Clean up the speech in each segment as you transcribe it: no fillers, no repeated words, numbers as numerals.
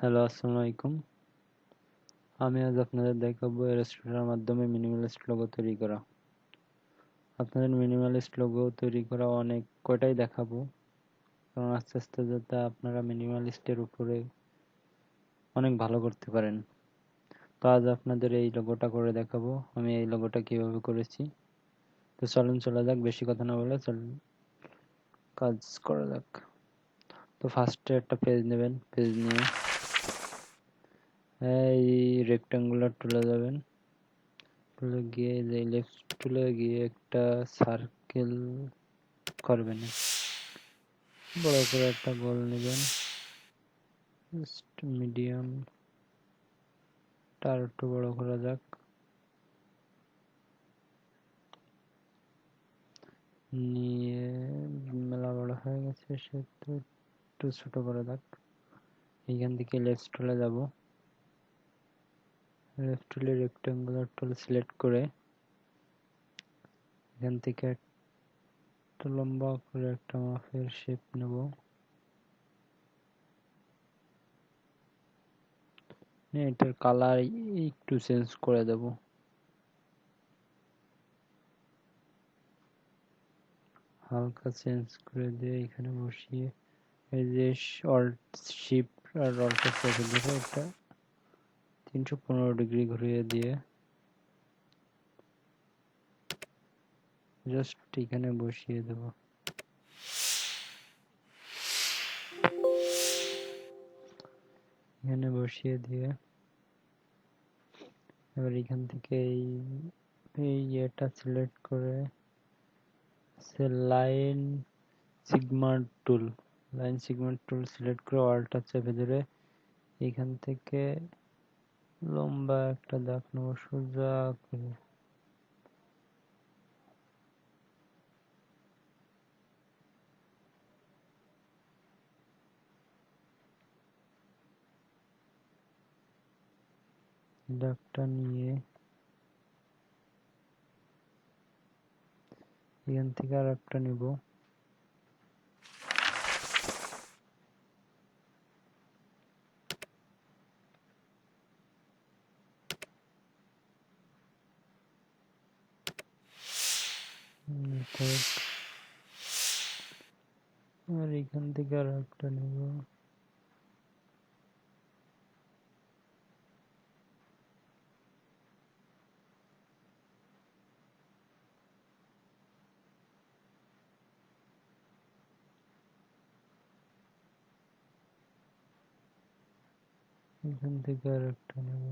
Hello, আসসালামু আলাইকুম। আমি আজ আপনাদের দেখাবো ইলাস্ট্রেটরের মাধ্যমে মিনিমালিস্ট লোগো তৈরি করা। আপনাদের মিনিমালিস্ট লোগো তৈরি করা অনেক কয়টাই দেখাবো, কারণ আস্তে আস্তে যাতে আপনারা মিনিমালিস্টের উপরে অনেক ভালো করতে পারেন। তো আজ আপনাদের এই লোগোটা করে দেখাবো। আমি এই লোগোটা কিভাবে করেছি। তো চলুন চলা যাক, বেশি কথা না বলে চলুন কাজ করা যাক। তো ফার্স্টে একটা পেজ নেবেন, পেজ নিয়ে এই রেক্ট্যাঙ্গুলার টুলে যাবেন, টুলে গিয়ে যে লেফট টুলে গিয়ে একটা সার্কেল করবেন, বড় করে একটা গোল নেবেন, মিডিয়াম তার একটু বড় করা যাক, নিয়ে মেলা বড় হয়ে গেছে সেটা একটু ছোট করা যাক। এইখান থেকে লেফট টুলে যাব, লেফট টুলে রেক্ট্যাঙ্গুলার টুল সিলেক্ট করে এখান থেকে একটা লম্বা করে একটা মাপের শেপ নেব, এটার কালার একটু চেঞ্জ করে দেব, হালকা চেঞ্জ করে দিয়ে এখানে বসিয়ে এই যে অল্ট শিফট আর অল্ট চেপে ধরে এটা 315 ডিগ্রি ঘুরিয়ে দিয়ে জাস্ট এখানে বসিয়ে দেব। এখানে বসিয়ে দিয়ে এবার এখান থেকে এই এটা সিলেক্ট করে লাইন সিগমার টুল সিলেক্ট করে অল্টটা চেপে ধরে এখান থেকে লম্বা একটা দাগ নেব সোজা করে, দাগটা নিয়ে এখান থেকে আর একটা নিব, আর এখান থেকে আর একটা নিব, এখান থেকে আর একটা নেব,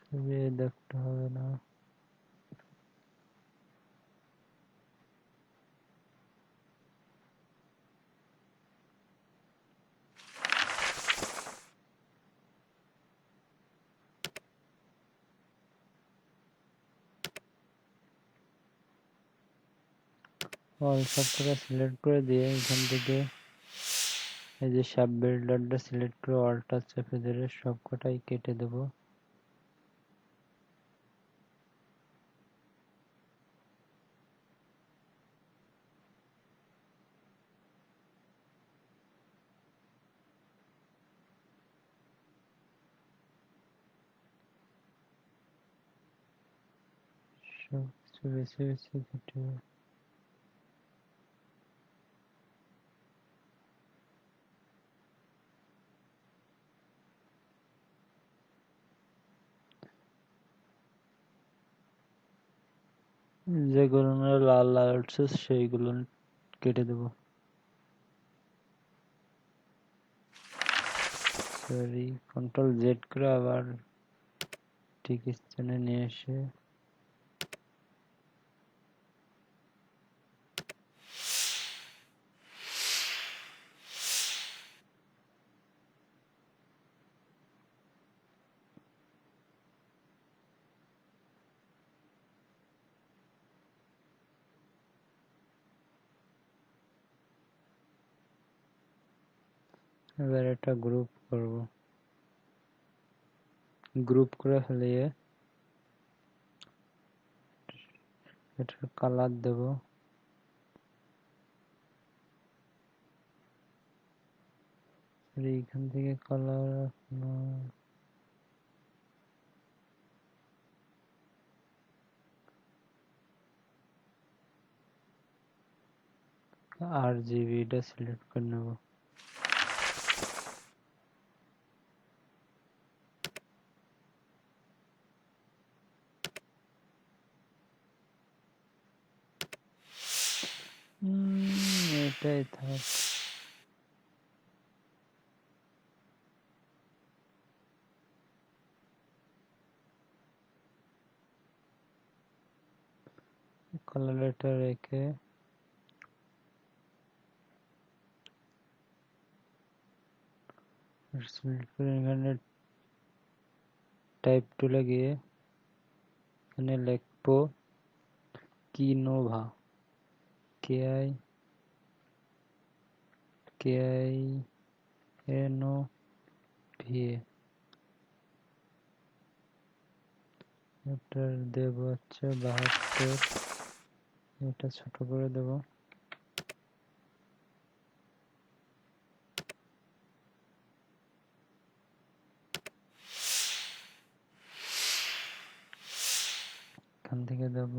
তবে দাগটা হবে না। অল সবকটা সিলেক্ট করে দিয়ে এখান থেকে এই যে সাব বিল্ডারটা সিলেক্ট করে অল্টটা চেপে ধরে সবকটাই কেটে দেব। সব কিছু বেছে বেছে কেটে যেগুলো লাল লাল উঠছে সেইগুলো কেটে দেব। সরি, কন্ট্রোল জেড করে আবার ঠিক স্থানে নিয়ে এসে এবার একটা গ্রুপ করব, গ্রুপ করে ফেলিয়ে এটার কালার দেব, এইখান থেকে কালার RGBটা সিলেক্ট করে নেব। এটাই থাক। কালার এটা রেখে সিলেক্ট করে এখানে টাইপ টুলে গিয়ে এখানে লিখবো কিনোভা, KINOVA। এটার দেব হচ্ছে 72, এটা ছোট করে দেব। এখান থেকে দেব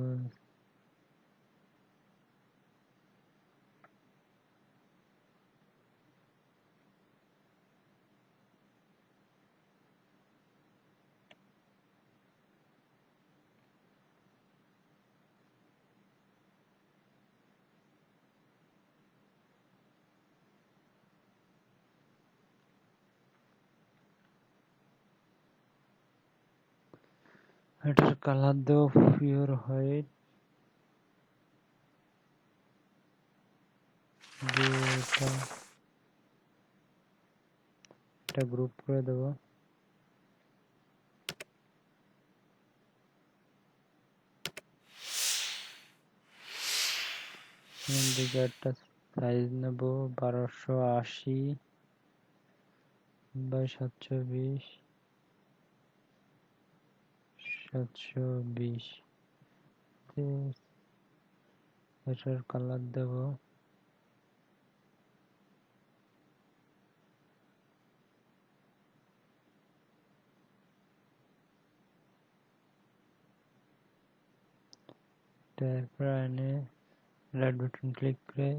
এটার কালার দেব পিওর হোয়াইট, এটা গ্রুপ করে দেব। দিকে একটা সাইজ নেব 1280 বাই 720, 720। এটার কালার দেব তারপর এনে রাইট বাটন ক্লিক করে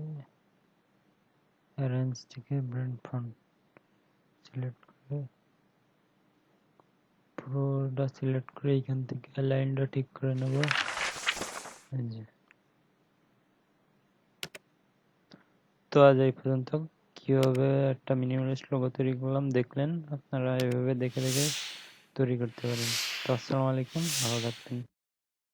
অ্যারেঞ্জ থেকে ব্র্যান্ড ফন্ট সিলেক্ট করে পুরোটা সিলেক্ট করে এখান থেকে অ্যালাইনটা ঠিক করে নেব। তো আজ এই পর্যন্ত। কিভাবে একটা মিনিমালিস্ট লোগো তৈরি করলাম দেখলেন, আপনারা এভাবে দেখে দেখে তৈরি করতে পারেন। তো আসসালামু আলাইকুম, ভালো থাকবেন।